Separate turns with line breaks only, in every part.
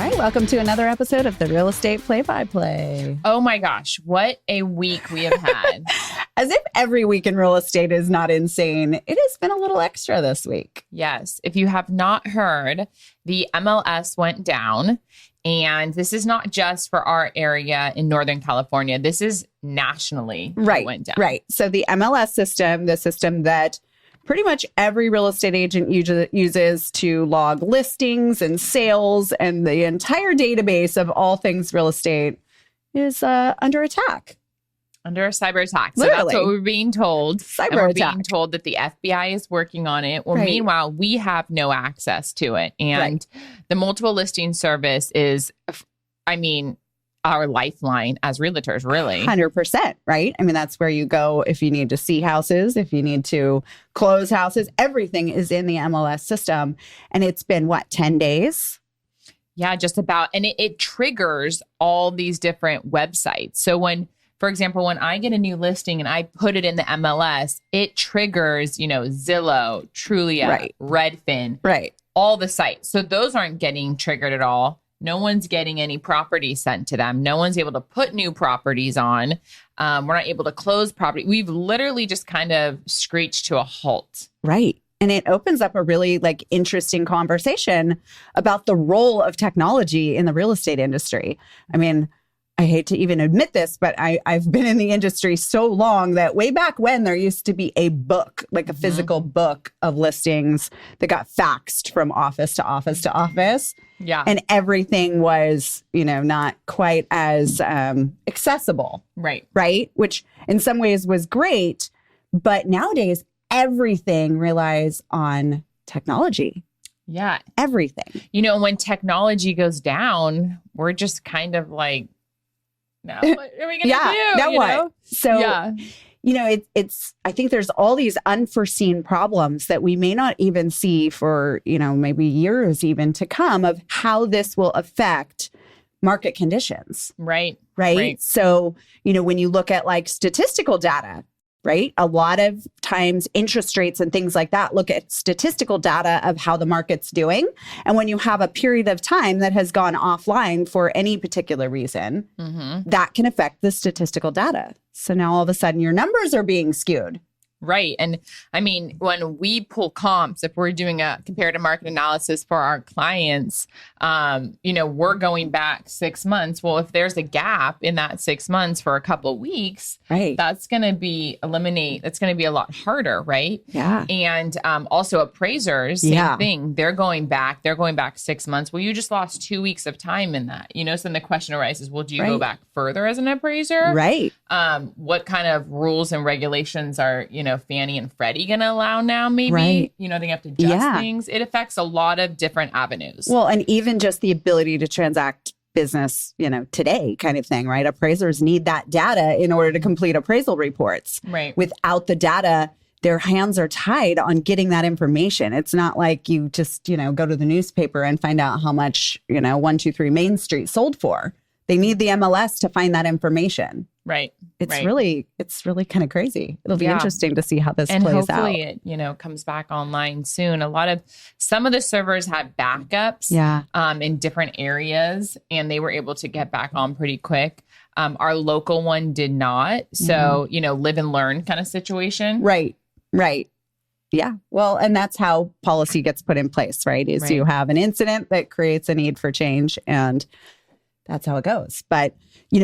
right, welcome to another episode of the Real Estate Play-by-Play.
Oh my gosh, what a week we have had.
As if every week in real estate is not insane, it has been a little extra this week.
Yes, if you have not heard, the MLS went down. And this is not just for our area in Northern California. This is nationally
Right,
went down.
right. So the MLS system, the system that pretty much every real estate agent uses to log listings and sales and the entire database of all things real estate is under attack.
Under a cyber attack. So
Literally.
that's what we're being told.
Cyber
and we're
attack.
being told that the FBI is working on it. Well,
Right.
meanwhile, we have no access to it. And the multiple listing service is, our lifeline as realtors, really.
100%, right? I mean, that's where you go if you need to see houses, if you need to close houses. Everything is in the MLS system. And it's been, 10 days?
Yeah, just about. And it triggers all these different websites. So for example, when I get a new listing and I put it in the MLS, it triggers, Zillow, Trulia,
Right.
Redfin,
Right.
all the sites. So those aren't getting triggered at all. No one's getting any properties sent to them. No one's able to put new properties on. We're not able to close property. We've literally just kind of screeched to a halt.
Right. And it opens up a really interesting conversation about the role of technology in the real estate industry. I mean, I hate to even admit this, but I've been in the industry so long that way back when there used to be a book, a physical book of listings that got faxed from office to office to office.
Yeah.
And everything was, not quite as accessible.
Right.
Right. Which in some ways was great. But nowadays, everything relies on technology.
Yeah.
Everything.
When technology goes down, we're just kind of like, now what are we going to do?
Now what?
Know?
So,
yeah.
It's, I think there's all these unforeseen problems that we may not even see for, maybe years even to come of how this will affect market conditions.
Right.
Right. So, when you look at statistical data, right? A lot of times interest rates and things like that look at statistical data of how the market's doing. And when you have a period of time that has gone offline for any particular reason, that can affect the statistical data. So now all of a sudden your numbers are being skewed.
Right. And when we pull comps, if we're doing a comparative market analysis for our clients, we're going back 6 months. Well, if there's a gap in that 6 months for a couple of weeks,
right,
that's going to be a lot harder. Right.
Yeah.
And also appraisers, same thing. They're going back 6 months. Well, you just lost 2 weeks of time in that, so then the question arises, well, do you go back further as an appraiser?
Right.
What kind of rules and regulations are, Fannie and Freddie going to allow now, maybe?
Right.
They have to adjust things. It affects a lot of different avenues.
Well, and even just the ability to transact business, today kind of thing, right? Appraisers need that data in order to complete appraisal reports.
Right.
Without the data, their hands are tied on getting that information. It's not like you just, go to the newspaper and find out how much, 123 Main Street sold for. They need the MLS to find that information.
Right.
It's really kind of crazy. It'll be interesting to see how this
and
plays out.
Hopefully it, comes back online soon. Some of the servers had backups in different areas, and they were able to get back on pretty quick. Our local one did not. So, live and learn kind of situation.
Right. Right. Yeah. Well, and that's how policy gets put in place, right? You have an incident that creates a need for change, and that's how it goes. But,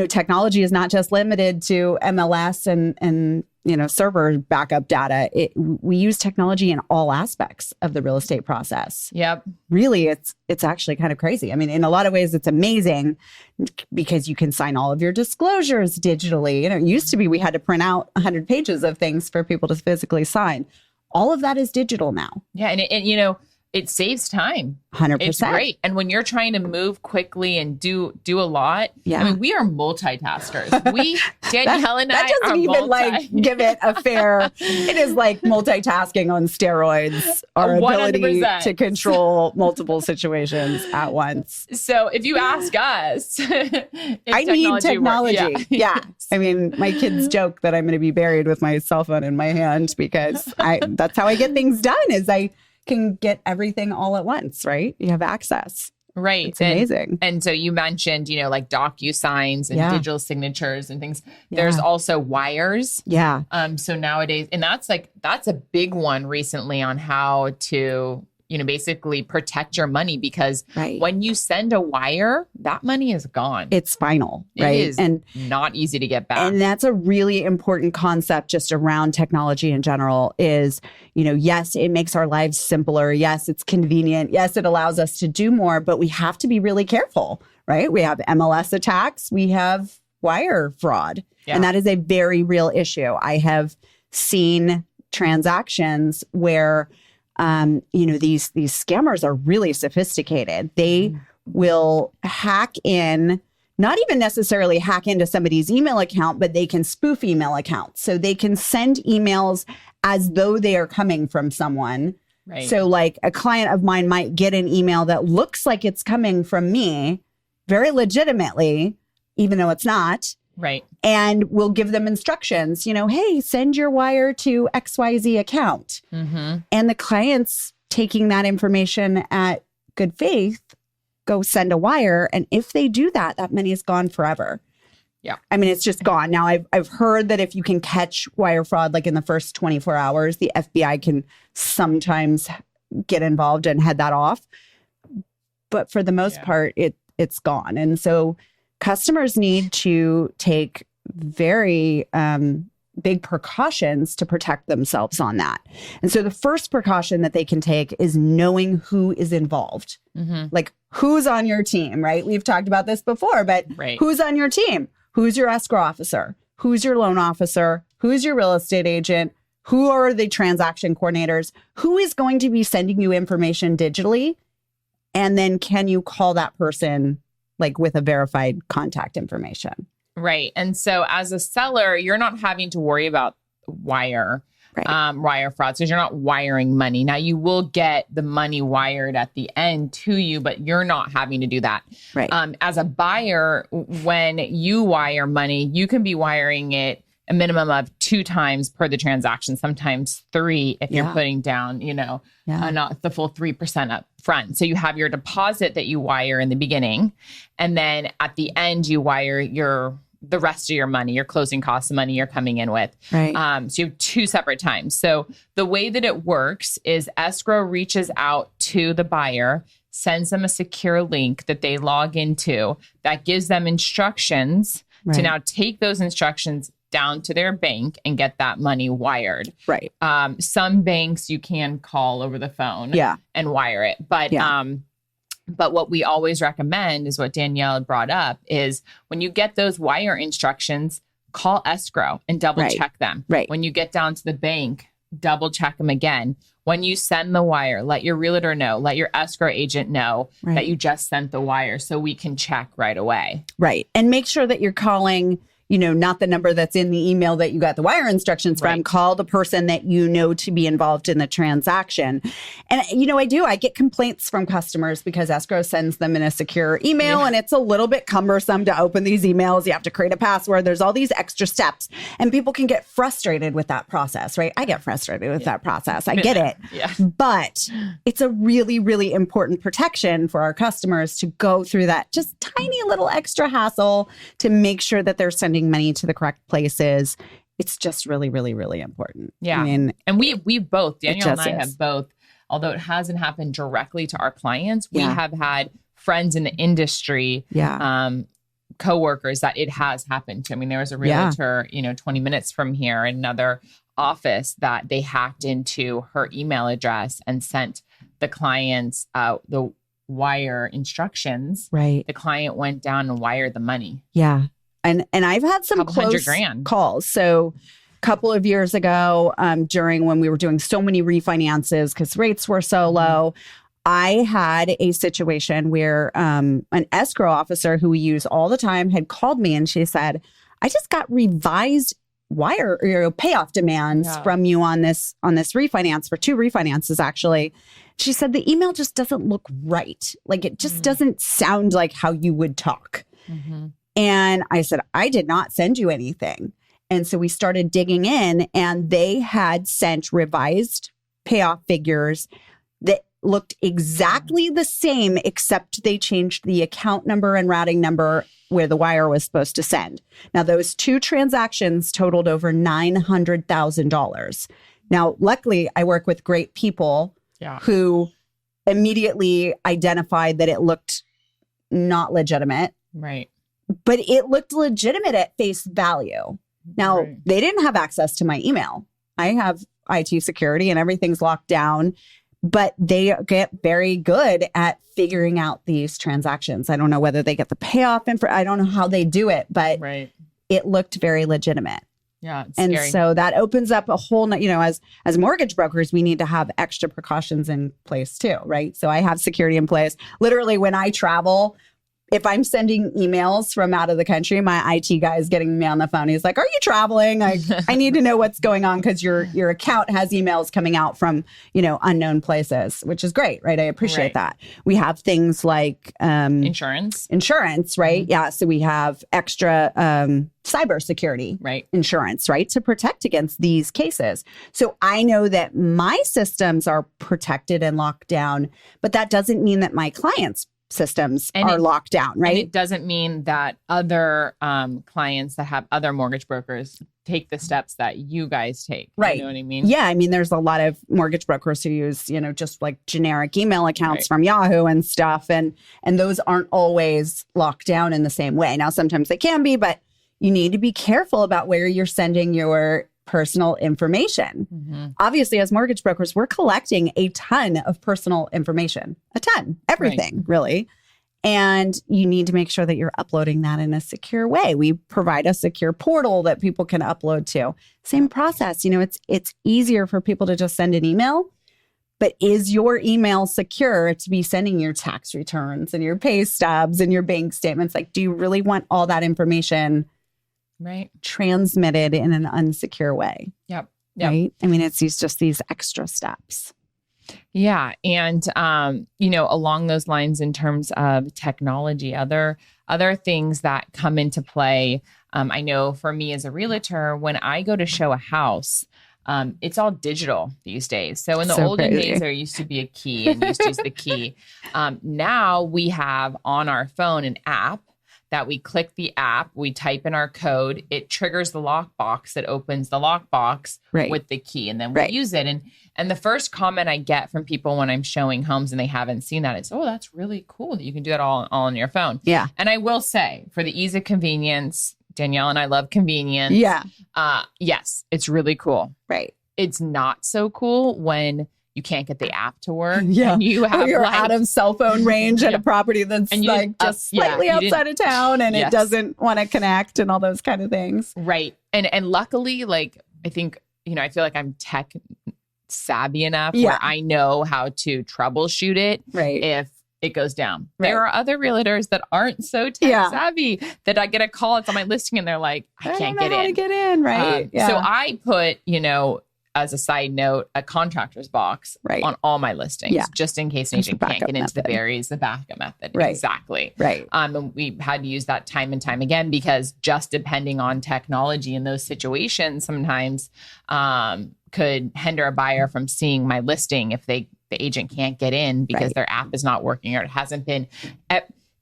technology is not just limited to MLS and server backup data. We use technology in all aspects of the real estate process.
Yep.
Really, it's actually kind of crazy. I mean, in a lot of ways, it's amazing because you can sign all of your disclosures digitally. It used to be we had to print out 100 pages of things for people to physically sign. All of that is digital now.
Yeah. And it saves time.
100%.
It's great. And when you're trying to move quickly and do a lot, we are multitaskers. Danielle and I
that doesn't even give it a fair, it is like multitasking on steroids, our 100%. Ability to control multiple situations at once.
So if you ask us,
I need technology. Yeah. I mean, my kids joke that I'm going to be buried with my cell phone in my hand because that's how I get things done is I can get everything all at once, right? You have access.
Right.
It's amazing.
And so you mentioned, like DocuSigns and digital signatures and things.
Yeah.
There's also wires.
Yeah.
So nowadays, and that's a big one recently on how to, basically protect your money, because when you send a wire, that money is gone.
It's final, right?
It is and not easy to get back.
And that's a really important concept just around technology in general is, yes, it makes our lives simpler. Yes, it's convenient. Yes, it allows us to do more, but we have to be really careful, right? We have MLS attacks. We have wire fraud. Yeah. And that is a very real issue. I have seen transactions where these scammers are really sophisticated. They will hack in, not even necessarily hack into somebody's email account, but they can spoof email accounts. So they can send emails as though they are coming from someone. Right. So like a client of mine might get an email that looks like it's coming from me very legitimately, even though it's not.
Right.
And we'll give them instructions, hey, send your wire to XYZ account. Mm-hmm. And the client's taking that information at good faith, go send a wire. And if they do that, that money is gone forever.
Yeah.
I mean, it's just gone. Now, I've heard that if you can catch wire fraud, like in the first 24 hours, the FBI can sometimes get involved and head that off. But for the most part, it's gone. And so customers need to take very big precautions to protect themselves on that. And so the first precaution that they can take is knowing who is involved. Mm-hmm. Like who's on your team, right? We've talked about this before, but who's on your team? Who's your escrow officer? Who's your loan officer? Who's your real estate agent? Who are the transaction coordinators? Who is going to be sending you information digitally? And then can you call that person like with a verified contact information?
Right. And so as a seller, you're not having to worry about wire fraud. So you're not wiring money. Now you will get the money wired at the end to you, but you're not having to do that.
Right.
As a buyer, when you wire money, you can be wiring it a minimum of 2 times per the transaction, sometimes 3 if you're putting down, not the full 3% up front. So you have your deposit that you wire in the beginning, and then at the end you wire the rest of your money, your closing costs, the money you're coming in with.
Right.
So you have 2 separate times. So the way that it works is escrow reaches out to the buyer, sends them a secure link that they log into that gives them instructions to now take those instructions down to their bank and get that money wired.
Right.
Some banks you can call over the phone and wire it. But what we always recommend is what Danielle brought up is when you get those wire instructions, call escrow and double check them.
Right.
When you get down to the bank, double check them again. When you send the wire, let your realtor know, let your escrow agent know that you just sent the wire so we can check right away.
Right. And make sure that you're calling, not the number that's in the email that you got the wire instructions from. Call the person that you know to be involved in the transaction. And, I get complaints from customers because escrow sends them in a secure email and it's a little bit cumbersome to open these emails. You have to create a password. There's all these extra steps and people can get frustrated with that process, right? I get frustrated with that process. I get it. But it's a really, really important protection for our customers to go through that just tiny little extra hassle to make sure that they're sending money to the correct places. It's just really, really, really important.
Yeah.
I mean,
and we both, Danielle and I have both, although it hasn't happened directly to our clients, we have had friends in the industry, coworkers that it has happened to. I mean, there was a realtor, 20 minutes from here in another office that they hacked into her email address and sent the clients the wire instructions.
Right.
The client went down and wired the money.
Yeah. And I've had some close calls. So a couple of years ago, during when we were doing so many refinances because rates were so low, I had a situation where an escrow officer who we use all the time had called me and she said, I just got revised wire or payoff demands from you on this refinance for 2 refinances, actually. She said the email just doesn't look right. Like it just doesn't sound like how you would talk. Mm-hmm. And I said, I did not send you anything. And so we started digging in and they had sent revised payoff figures that looked exactly the same, except they changed the account number and routing number where the wire was supposed to send. Now, those two transactions totaled over $900,000. Now, luckily, I work with great people who immediately identified that it looked not legitimate.
Right.
But it looked legitimate at face value. Now, they didn't have access to my email. I have IT security and everything's locked down, but they get very good at figuring out these transactions. I don't know whether they get the payoff I don't know how they do it, but it looked very legitimate.
Yeah. It's
and
scary.
So that opens up a whole, as mortgage brokers, we need to have extra precautions in place too, right? So I have security in place. Literally, when I travel, if I'm sending emails from out of the country, my IT guy is getting me on the phone. He's like, "Are you traveling? I need to know what's going on because your account has emails coming out from, unknown places," which is great, right? I appreciate that. We have things like
insurance,
right? Yeah. So we have extra cybersecurity insurance, right? To protect against these cases. So I know that my systems are protected and locked down, but that doesn't mean that my clients' systems are locked down, right?
And it doesn't mean that other clients that have other mortgage brokers take the steps that you guys take.
Right.
You know what I mean?
Yeah. I mean, there's a lot of mortgage brokers who use, just like generic email accounts from Yahoo and stuff. And those aren't always locked down in the same way. Now, sometimes they can be, but you need to be careful about where you're sending your personal information. Obviously, as mortgage brokers, we're collecting a ton of personal information, everything really. And you need to make sure that you're uploading that in a secure way. We provide a secure portal that people can upload to. Same process. It's easier for people to just send an email, but is your email secure to be sending your tax returns and your pay stubs and your bank statements? Like, do you really want all that information transmitted in an unsecure way?
Yep.
Right. I mean, it's just these extra steps.
Yeah. And, along those lines, in terms of technology, other things that come into play. I know for me as a realtor, when I go to show a house, it's all digital these days. So in the olden days, there used to be a key and you used to use the key. Now we have on our phone an app that we click the app, we type in our code, it triggers the lockbox that opens the lockbox with the key, and then we use it. And the first comment I get from people when I'm showing homes and they haven't seen that is, "Oh, that's really cool that you can do that all on your phone." Yeah. And I will say, for the ease of convenience, Danielle and I love convenience. Yeah. Yes, it's really cool. Right. It's not so cool when you can't get the app to work. Yeah. And you have
you're out of cell phone range at a property that's just slightly outside of town and it doesn't want to connect and all those kind of things.
Right. And luckily, I think, I feel like I'm tech savvy enough where I know how to troubleshoot it if it goes down. There are other realtors that aren't so tech savvy that I get a call, it's on my listing and they're like, I can't get in.
How to get in, right?
So I put, as a side note, a contractor's box on all my listings, just in case an agent can't get into the berries, the backup method. Exactly. Right. And we had to use that time and time again because just depending on technology in those situations sometimes could hinder a buyer from seeing my listing if the agent can't get in because their app is not working or it hasn't been.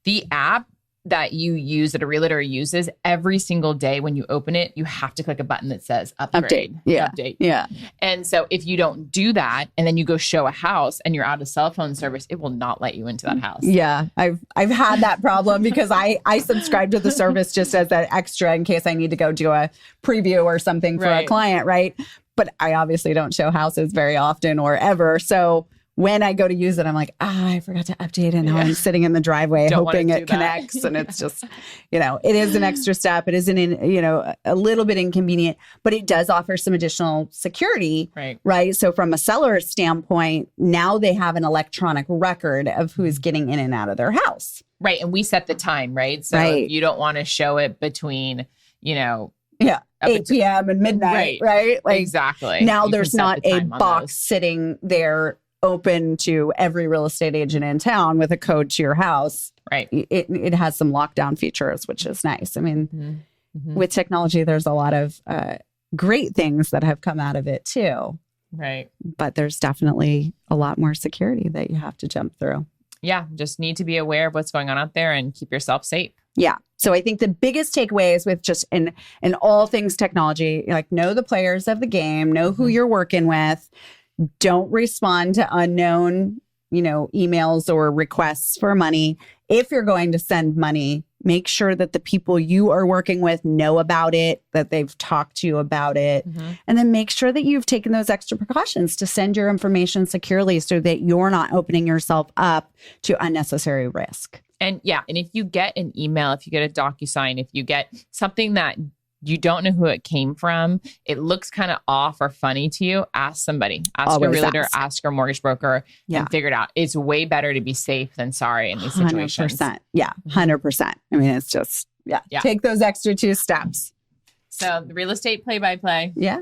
The app that you use, that a realtor uses every single day when you open it, you have to click a button that says upgrade. Update. Yeah. And so if you don't do that and then you go show a house and you're out of cell phone service, it will not let you into that house.
Yeah. I've had that problem because I subscribe to the service just as an extra in case I need to go do a preview or something for a client. Right. But I obviously don't show houses very often or ever. So when I go to use it, I'm like, I forgot to update it. Now I'm sitting in the driveway hoping it connects. And it's just, it is an extra step. It isn't, a little bit inconvenient, but it does offer some additional security. Right. So from a seller's standpoint, now they have an electronic record of who's getting in and out of their house.
Right. And we set the time, right? So if you don't want to show it between,
8 p.m. and midnight. Right. Like,
exactly.
Now there's not a box sitting there open to every real estate agent in town with a code to your house. Right. It has some lockdown features, which is nice. I mean, with technology, there's a lot of great things that have come out of it too.
Right.
But there's definitely a lot more security that you have to jump through.
Yeah. Just need to be aware of what's going on out there and keep yourself safe.
Yeah. So I think the biggest takeaway is with just in all things technology, like know the players of the game, know who you're working with. Don't respond to unknown, emails or requests for money. If you're going to send money, make sure that the people you are working with know about it, that they've talked to you about it. And then make sure that you've taken those extra precautions to send your information securely so that you're not opening yourself up to unnecessary risk.
And if you get an email, if you get a DocuSign, if you get something that you don't know who it came from, it looks kind of off or funny to you, ask somebody. Ask your realtor, ask your mortgage broker, and figure it out. It's way better to be safe than sorry in these situations.
100%. Yeah, 100%. I mean, it's just, take those extra 2 steps.
So the real estate play-by-play.
Yeah.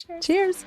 Cheers.
Cheers.